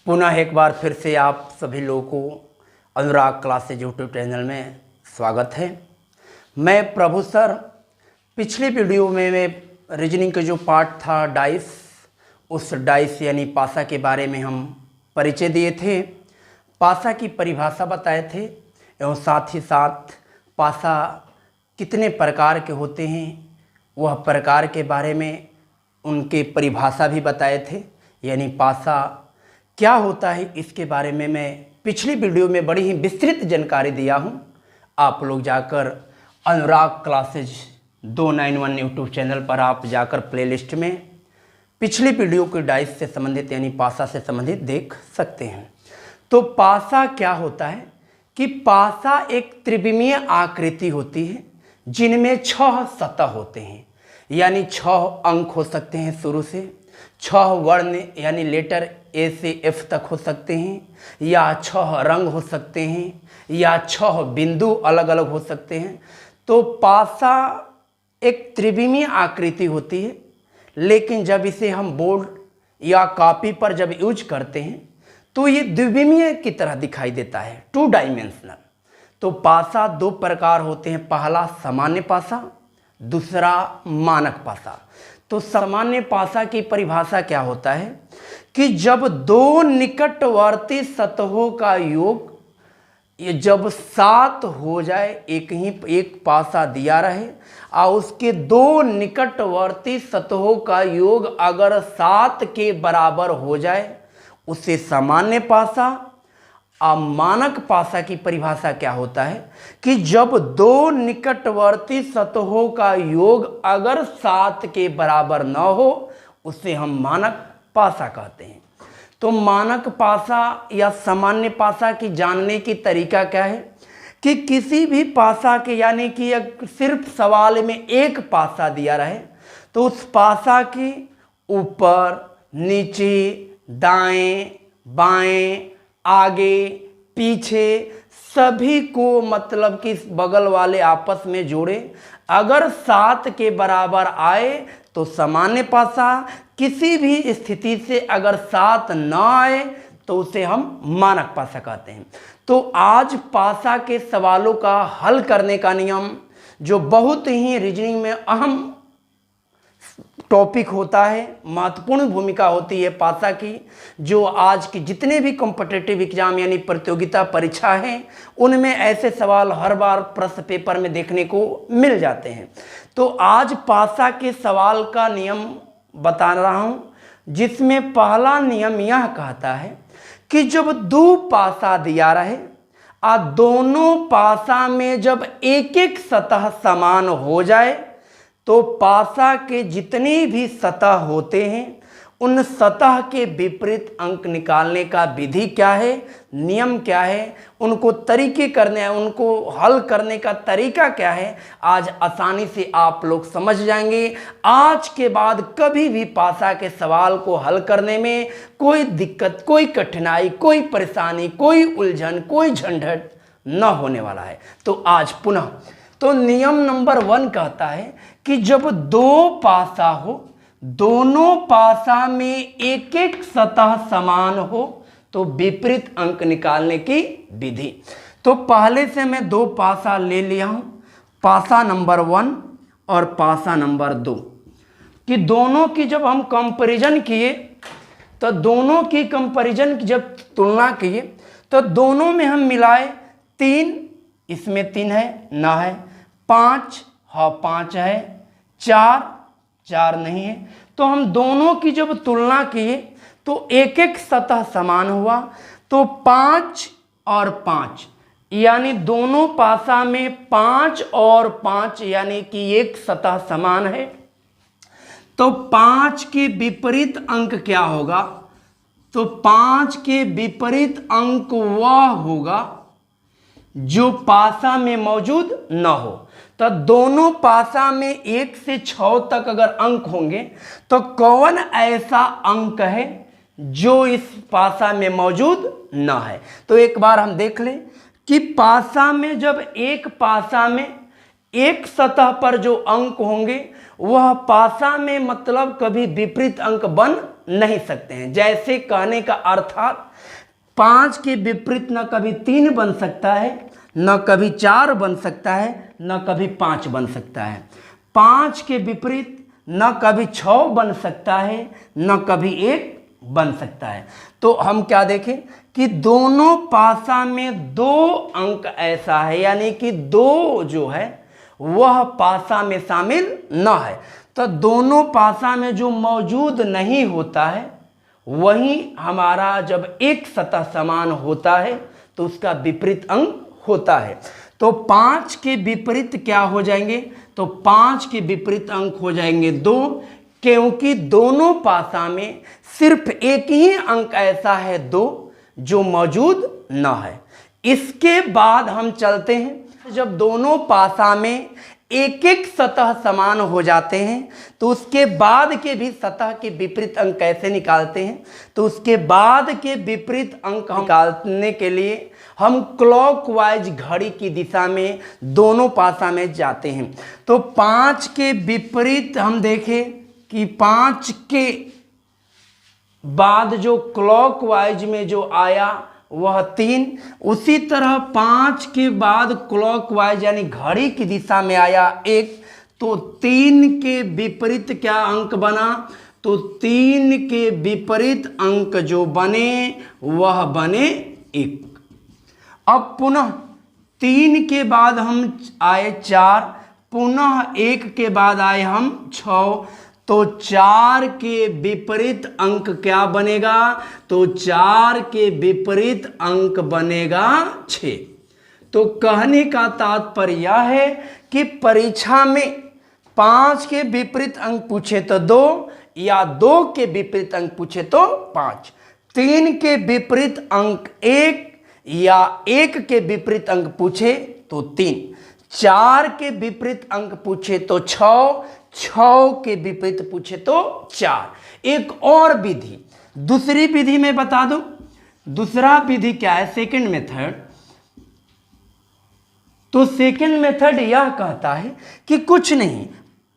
पुनः एक बार फिर से आप सभी लोगों को अनुराग क्लासेज यूट्यूब चैनल में स्वागत है। मैं प्रभु सर। पिछले वीडियो में मैं रीजनिंग का जो पार्ट था डाइस, उस डाइस यानी पासा के बारे में हम परिचय दिए थे, पासा की परिभाषा बताए थे एवं साथ ही साथ पासा कितने प्रकार के होते हैं वह प्रकार के बारे में उनके परिभाषा भी बताए थे। यानी पासा क्या होता है इसके बारे में मैं पिछली वीडियो में बड़ी ही विस्तृत जानकारी दिया हूं। आप लोग जाकर अनुराग क्लासेज 291 यूट्यूब चैनल पर आप जाकर प्लेलिस्ट में पिछली वीडियो के डाइस से संबंधित यानी पासा से संबंधित देख सकते हैं। तो पासा क्या होता है कि पासा एक त्रिविमीय आकृति होती है जिनमें 6 सतह होते हैं, यानी 6 अंक हो सकते हैं, शुरू से 6 वर्ण यानी लेटर ए से एफ तक हो सकते हैं, या 6 रंग हो सकते हैं, या 6 बिंदु अलग अलग हो सकते हैं। तो पासा एक त्रिविमीय आकृति होती है, लेकिन जब इसे हम बोर्ड या कॉपी पर जब यूज करते हैं तो ये द्विविमीय की तरह दिखाई देता है, 2 डायमेंशनल। तो पासा 2 प्रकार होते हैं, पहला सामान्य पासा, दूसरा मानक पासा। तो सामान्य पासा की परिभाषा क्या होता है कि जब 2 निकटवर्ती सतहों का योग ये जब 7 हो जाए, एक पासा दिया रहे और उसके 2 निकटवर्ती सतहों का योग अगर 7 के बराबर हो जाए उसे सामान्य पासा। और मानक पासा की परिभाषा क्या होता है कि जब 2 निकटवर्ती सतहों का योग अगर 7 के बराबर न हो उसे हम मानक पासा कहते हैं। तो मानक पासा या सामान्य पासा की जानने की तरीका क्या है कि किसी भी पासा के यानी कि सिर्फ सवाल में एक पासा दिया रहे तो उस पासा के ऊपर, नीचे, दाएं, बाएं, आगे, पीछे सभी को मतलब कि बगल वाले आपस में जोड़े। अगर 7 के बराबर आए तो सामान्य पासा, किसी भी स्थिति से अगर 7 न आए तो उसे हम मानक पासा कहते हैं। तो आज पासा के सवालों का हल करने का नियम जो बहुत ही रीजनिंग में अहम टॉपिक होता है, महत्वपूर्ण भूमिका होती है पासा की, जो आज के जितने भी कॉम्पिटिटिव एग्जाम यानी प्रतियोगिता परीक्षा हैं उनमें ऐसे सवाल हर बार प्रश्न पेपर में देखने को मिल जाते हैं। तो आज पासा के सवाल का नियम बता रहा हूं, जिसमें पहला नियम यह कहता है कि जब 2 पासा दिया रहे और दोनों पासा में जब एक सतह समान हो जाए तो पासा के जितने भी सतह होते हैं उन सतह के विपरीत अंक निकालने का विधि क्या है, नियम क्या है, उनको तरीके करने हैं, उनको हल करने का तरीका क्या है, आज आसानी से आप लोग समझ जाएंगे। आज के बाद कभी भी पासा के सवाल को हल करने में कोई दिक्कत, कोई कठिनाई, कोई परेशानी, कोई उलझन, कोई झंझट न होने वाला है। तो आज पुनः तो नियम नंबर 1 कहता है कि जब 2 पासा हो, दोनों पासा में एक सतह समान हो तो विपरीत अंक निकालने की विधि। तो पहले से मैं 2 पासा ले लिया हूं, पासा नंबर 1 और पासा नंबर 2 कि दोनों की जब हम कंपैरिजन किए तो दोनों की कंपैरिजन जब तुलना किए तो दोनों में हम मिलाए 3, इसमें 3 है, ना है, 5 हाँ 5 है, 4 नहीं है। तो हम दोनों की जब तुलना किए तो एक सतह समान हुआ। तो 5 और 5 यानी दोनों पासा में 5 और 5 यानी कि एक सतह समान है। तो 5 के विपरीत अंक क्या होगा? तो 5 के विपरीत अंक वह होगा जो पासा में मौजूद न हो। तो दोनों पासा में 1 से 6 तक अगर अंक होंगे तो कौन ऐसा अंक है जो इस पासा में मौजूद न है? तो एक बार हम देख लें कि पासा में जब एक पासा में एक सतह पर जो अंक होंगे वह पासा में मतलब कभी विपरीत अंक बन नहीं सकते हैं। जैसे कहने का अर्थात 5 के विपरीत न कभी 3 बन सकता है, न कभी 4 बन सकता है, न कभी 5 बन सकता है। 5 के विपरीत न कभी 6 बन सकता है, न कभी 1 बन सकता है। तो हम क्या देखें कि दोनों पासा में 2 अंक ऐसा है, यानी कि 2 जो है वह पासा में शामिल न है। तो दोनों पासा में जो मौजूद नहीं होता है वही हमारा जब एक सतह समान होता है तो उसका विपरीत अंक होता है। तो 5 के विपरीत क्या हो जाएंगे? तो 5 के विपरीत अंक हो जाएंगे 2, क्योंकि दोनों पासा में सिर्फ एक ही अंक ऐसा है 2 जो मौजूद न है। इसके बाद हम चलते हैं, जब दोनों पासा में एक एक सतह समान हो जाते हैं तो उसके बाद के भी सतह के विपरीत अंक कैसे निकालते हैं? तो उसके बाद के विपरीत अंक निकालने के लिए हम क्लॉकवाइज घड़ी की दिशा में दोनों पासा में जाते हैं। तो 5 के विपरीत हम देखें कि 5 के बाद जो क्लॉकवाइज में जो आया वह 3, उसी तरह 5 के बाद क्लॉकवाइज यानी घड़ी की दिशा में आया 1, तो 3 के विपरीत क्या अंक बना? तो 3 के विपरीत अंक जो बने वह बने 1। अब पुनः 3 के बाद हम आए 4, पुनः 1 के बाद आए हम 6, तो 4 के विपरीत अंक क्या बनेगा? तो 4 के विपरीत अंक बनेगा 6। तो कहने का तात्पर्य यह है कि परीक्षा में 5 के विपरीत अंक पूछे तो 2, या 2 के विपरीत अंक पूछे तो 5, 3 के विपरीत अंक 1, या 1 के विपरीत अंक पूछे तो 3, 4 के विपरीत अंक पूछे तो 6, 6 के विपरीत पूछे तो 4। एक और विधि, दूसरी विधि में बता दूं। दूसरा विधि क्या है? Second method. तो सेकंड मेथड यह कहता है कि कुछ नहीं,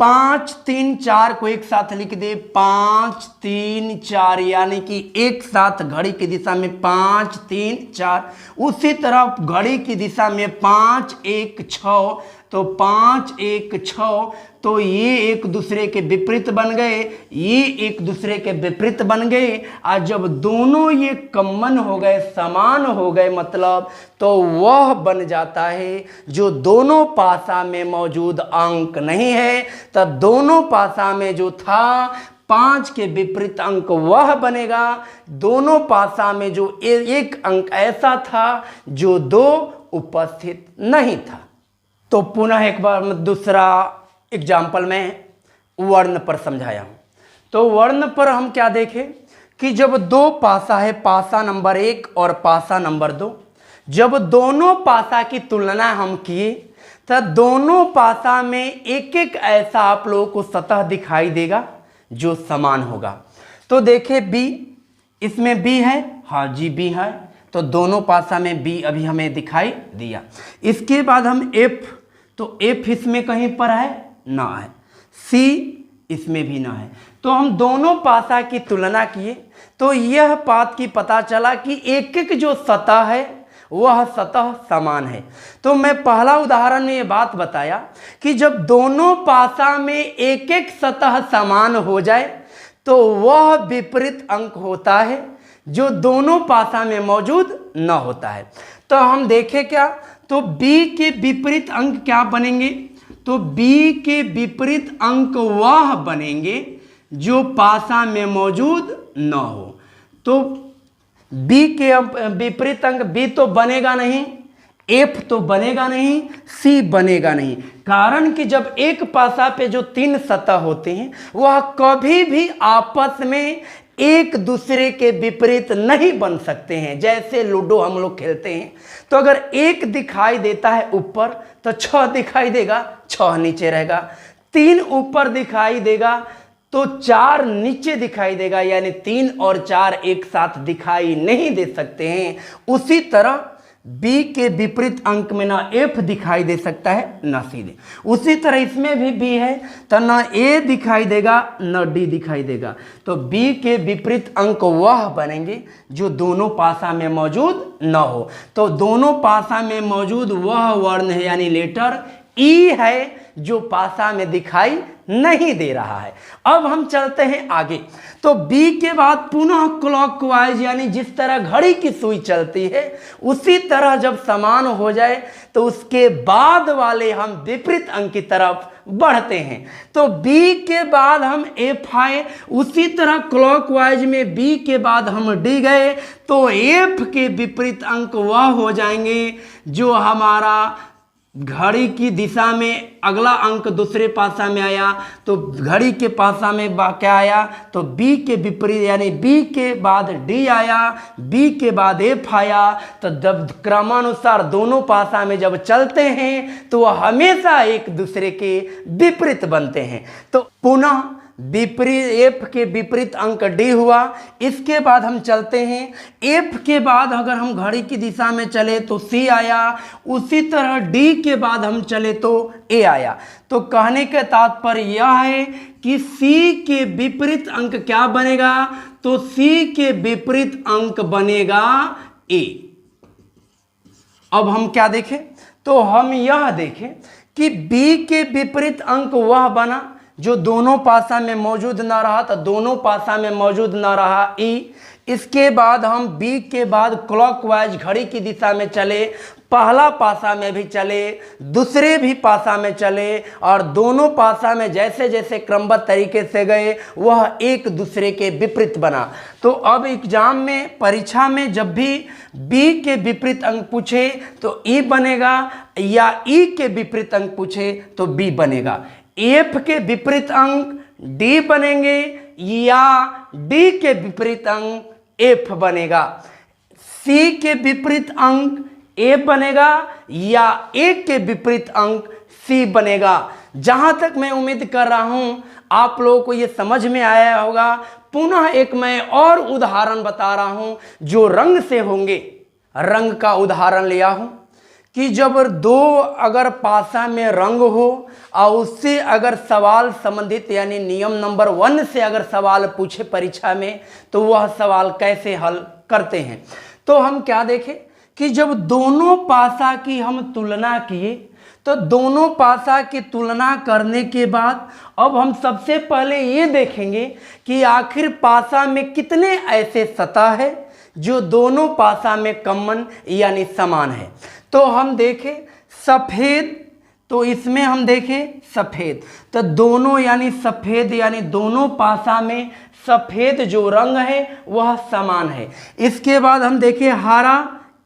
5 3 4 को एक साथ लिख दे, 5 3 4, यानी कि एक साथ घड़ी की दिशा में 5 3 4, उसी तरह घड़ी की दिशा में 5 1 6, तो 5 1 6, तो ये एक दूसरे के विपरीत बन गए, ये एक दूसरे के विपरीत बन गए। और जब दोनों ये कॉमन हो गए, समान हो गए मतलब, तो वह बन जाता है जो दोनों पासा में मौजूद अंक नहीं है। तब दोनों पासा में जो था 5 के विपरीत अंक वह बनेगा। दोनों पासा में जो एक अंक ऐसा था जो 2 उपस्थित नहीं था। तो पुनः एक बार दूसरा एग्जाम्पल में वर्ण पर समझाया हूं। तो वर्ण पर हम क्या देखें कि जब 2 पासा है, पासा नंबर 1 और पासा नंबर 2, जब दोनों पासा की तुलना हम किए तो दोनों पासा में एक एक ऐसा आप लोगों को सतह दिखाई देगा जो समान होगा। तो देखिए बी, इसमें बी है, हाँ जी बी है, तो दोनों पासा में बी अभी हमें दिखाई दिया। इसके बाद हम एफ, तो एफ इसमें कहीं पर है ना है, सी इसमें भी ना है। तो हम दोनों पासा की तुलना किए तो यह बात की पता चला कि एक एक जो सतह है वह सतह समान है। तो मैं पहला उदाहरण में ये बात बताया कि जब दोनों पासा में एक एक सतह समान हो जाए तो वह विपरीत अंक होता है जो दोनों पासा में मौजूद न होता है। तो हम देखें क्या, तो B के विपरीत अंक क्या बनेंगे? तो B के विपरीत अंक वह बनेंगे जो पासा में मौजूद न हो। तो B के विपरीत अंक B तो बनेगा नहीं, F तो बनेगा नहीं, C बनेगा नहीं। कारण कि जब एक पासा पे जो 3 सतह होते हैं वह कभी भी आपस में एक दूसरे के विपरीत नहीं बन सकते हैं। जैसे लूडो हम लोग खेलते हैं तो अगर 1 दिखाई देता है ऊपर तो 6 दिखाई देगा, 6 नीचे रहेगा। 3 ऊपर दिखाई देगा तो 4 नीचे दिखाई देगा, यानी 3 और 4 एक साथ दिखाई नहीं दे सकते हैं। उसी तरह बी के विपरीत अंक में ना एफ दिखाई दे सकता है ना सी दे। उसी तरह इसमें भी बी है तो ना ए दिखाई देगा ना डी दिखाई देगा। तो बी के विपरीत अंक वह बनेंगे जो दोनों पासा में मौजूद न हो। तो दोनों पासा में मौजूद वह वर्ण है यानी लेटर ई है जो पासा में दिखाई नहीं दे रहा है। अब हम चलते हैं आगे। तो बी के बाद पुनः क्लॉकवाइज यानी जिस तरह घड़ी की सुई चलती है उसी तरह जब समान हो जाए तो उसके बाद वाले हम विपरीत अंक की तरफ बढ़ते हैं। तो बी के बाद हम एफ आए, उसी तरह क्लॉकवाइज में बी के बाद हम डी गए तो एफ के विपरीत अंक वह हो जाएंगे जो हमारा घड़ी की दिशा में अगला अंक दूसरे पासा में आया। तो घड़ी के पासा में क्या आया तो बी के विपरीत यानी बी के बाद डी आया, बी के बाद एफ आया। तो जब क्रमानुसार दोनों पासा में जब चलते हैं तो वह हमेशा एक दूसरे के विपरीत बनते हैं। तो पुनः विपरीत एफ के विपरीत अंक डी हुआ। इसके बाद हम चलते हैं एफ के बाद अगर हम घड़ी की दिशा में चले तो सी आया, उसी तरह डी के बाद हम चले तो ए आया। तो कहने का तात्पर्य यह है कि सी के विपरीत अंक क्या बनेगा तो सी के विपरीत अंक बनेगा ए। अब हम क्या देखें तो हम यह देखें कि बी के विपरीत अंक वह बना जो दोनों पासा में मौजूद ना रहा तो दोनों पासा में मौजूद ना रहा ई। इसके बाद हम बी के बाद क्लॉकवाइज घड़ी की दिशा में चले, पहला पासा में भी चले, दूसरे भी पासा में चले और दोनों पासा में जैसे जैसे क्रमबद्ध तरीके से गए वह एक दूसरे के विपरीत बना। तो अब एग्जाम में परीक्षा में जब भी बी के विपरीत अंक पूछे तो ई बनेगा या ई के विपरीत अंक पूछे तो बी बनेगा। एफ के विपरीत अंक डी बनेंगे या डी के विपरीत अंक एफ बनेगा। सी के विपरीत अंक ए बनेगा या ए के विपरीत अंक सी बनेगा। जहां तक मैं उम्मीद कर रहा हूं आप लोगों को यह समझ में आया होगा। पुनः एक मैं और उदाहरण बता रहा हूं जो रंग से होंगे। रंग का उदाहरण लिया हूं कि जब दो अगर पासा में रंग हो और उससे अगर सवाल संबंधित यानी नियम नंबर 1 से अगर सवाल पूछे परीक्षा में तो वह सवाल कैसे हल करते हैं। तो हम क्या देखें कि जब दोनों पासा की हम तुलना किए तो दोनों पासा की तुलना करने के बाद अब हम सबसे पहले ये देखेंगे कि आखिर पासा में कितने ऐसे सतह है जो दोनों पासा में कॉमन यानी समान है। तो हम देखें सफ़ेद, तो इसमें हम देखें सफ़ेद तो दोनों यानी सफ़ेद यानी दोनों पासा में सफ़ेद जो रंग है वह समान है। इसके बाद हम देखें हरा,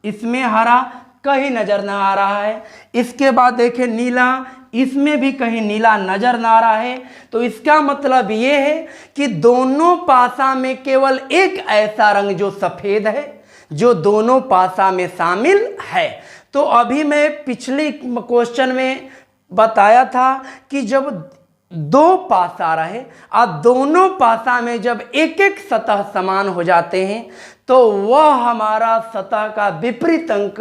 इसमें हरा कहीं नज़र ना आ रहा है। इसके बाद देखें नीला, इसमें भी कहीं नीला नज़र ना आ रहा है। तो इसका मतलब ये है कि दोनों पासा में केवल एक ऐसा रंग जो सफ़ेद है जो दोनों पासा में शामिल है। तो अभी मैं पिछले क्वेश्चन में बताया था कि जब दो पासा रहे और दोनों पासा में जब एक एक सतह समान हो जाते हैं तो वह हमारा सतह का विपरीत अंक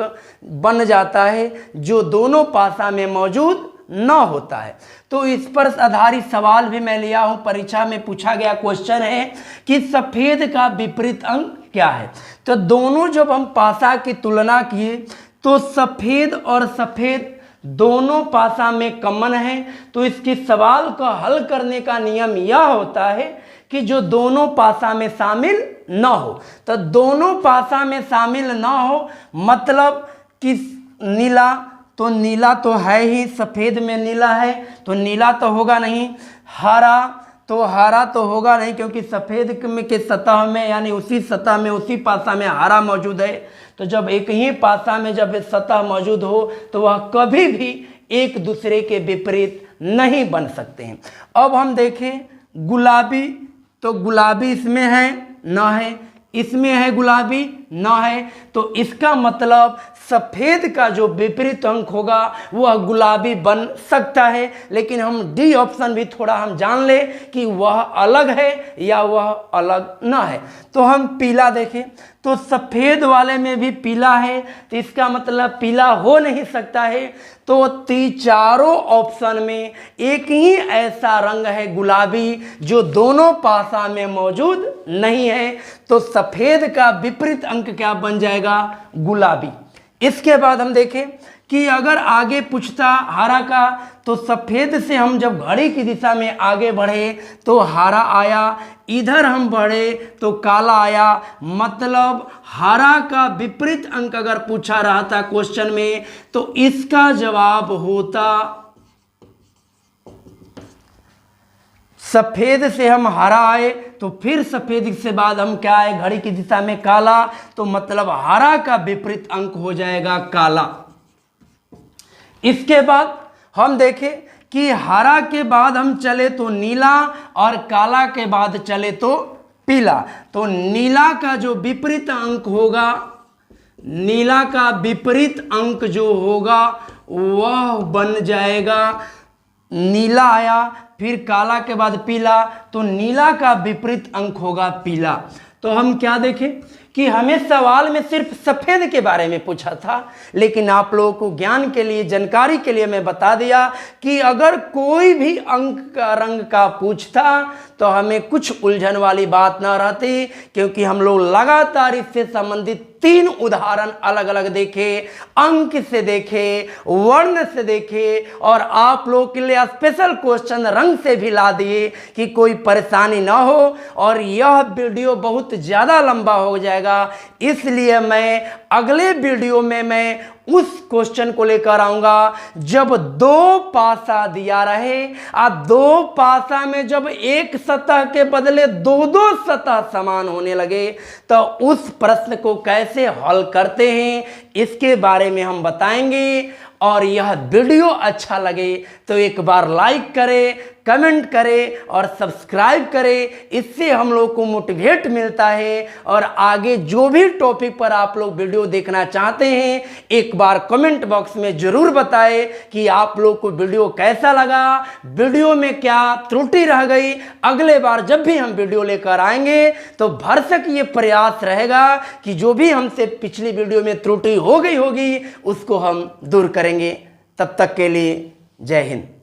बन जाता है जो दोनों पासा में मौजूद न होता है। तो इस पर आधारित सवाल भी मैं लिया हूं, परीक्षा में पूछा गया क्वेश्चन है कि सफ़ेद का विपरीत अंक क्या है। तो दोनों जब हम पासा की तुलना किए तो सफ़ेद और सफ़ेद दोनों पासा में कॉमन है। तो इसके सवाल का हल करने का नियम यह होता है कि जो दोनों पासा में शामिल न हो। तो दोनों पासा में शामिल न हो मतलब कि नीला, तो नीला तो है ही, सफ़ेद में नीला है तो नीला तो होगा नहीं। हरा तो हरा तो होगा नहीं क्योंकि सफ़ेद के सतह में यानी उसी सतह में उसी पासा में हरा मौजूद है। तो जब एक ही पासा में जब सतह मौजूद हो तो वह कभी भी एक दूसरे के विपरीत नहीं बन सकते हैं। अब हम देखें गुलाबी, तो गुलाबी इसमें है न है, इसमें है गुलाबी न है। तो इसका मतलब सफ़ेद का जो विपरीत अंक होगा वह गुलाबी बन सकता है, लेकिन हम डी ऑप्शन भी थोड़ा हम जान ले कि वह अलग है या वह अलग ना है। तो हम पीला देखें तो सफ़ेद वाले में भी पीला है, तो इसका मतलब पीला हो नहीं सकता है। तो चारों ऑप्शन में एक ही ऐसा रंग है गुलाबी जो दोनों पासा में मौजूद नहीं है, तो सफ़ेद का विपरीत अंक क्या बन जाएगा? गुलाबी। इसके बाद हम देखें कि अगर आगे पूछता हरा का, तो सफ़ेद से हम जब घड़ी की दिशा में आगे बढ़े तो हरा आया, इधर हम बढ़े तो काला आया। मतलब हरा का विपरीत अंक अगर पूछा रहा था क्वेश्चन में तो इसका जवाब होता, सफ़ेद से हम हरा आए तो फिर सफ़ेद से बाद हम क्या आए? घड़ी की दिशा में काला, तो मतलब हरा का विपरीत अंक हो जाएगा काला। इसके बाद हम देखें कि हरा के बाद हम चले तो नीला और काला के बाद चले तो पीला। तो नीला का जो विपरीत अंक होगा, नीला का विपरीत अंक जो होगा वह बन जाएगा, नीला आया फिर काला के बाद पीला, तो नीला का विपरीत अंक होगा पीला। तो हम क्या देखें कि हमें सवाल में सिर्फ सफ़ेद के बारे में पूछा था, लेकिन आप लोगों को ज्ञान के लिए, जानकारी के लिए मैं बता दिया कि अगर कोई भी अंक का रंग का पूछता तो हमें कुछ उलझन वाली बात ना रहती, क्योंकि हम लोग लगातार इससे संबंधित 3 उदाहरण अलग अलग देखे, अंक से देखे, वर्ण से देखे, और आप लोग के लिए स्पेशल क्वेश्चन रंग से भी ला दिए कि कोई परेशानी ना हो। और यह वीडियो बहुत ज़्यादा लंबा हो जाएगा, इसलिए मैं अगले वीडियो में मैं उस क्वेश्चन को लेकर आऊंगा जब 2 पासा दिया रहे, अब 2 पासा में जब एक सतह के बदले 2-2 सतह समान होने लगे तो उस प्रश्न को कैसे हल करते हैं इसके बारे में हम बताएंगे। और यह वीडियो अच्छा लगे तो एक बार लाइक करें, कमेंट करें और सब्सक्राइब करें, इससे हम लोग को मोटिवेट मिलता है। और आगे जो भी टॉपिक पर आप लोग वीडियो देखना चाहते हैं एक बार कमेंट बॉक्स में ज़रूर बताएं कि आप लोग को वीडियो कैसा लगा, वीडियो में क्या त्रुटि रह गई। अगले बार जब भी हम वीडियो लेकर आएंगे तो भरसक ये प्रयास रहेगा कि जो भी हमसे पिछली वीडियो में त्रुटि हो गई होगी उसको हम दूर करेंगे। तब तक के लिए जय हिंद।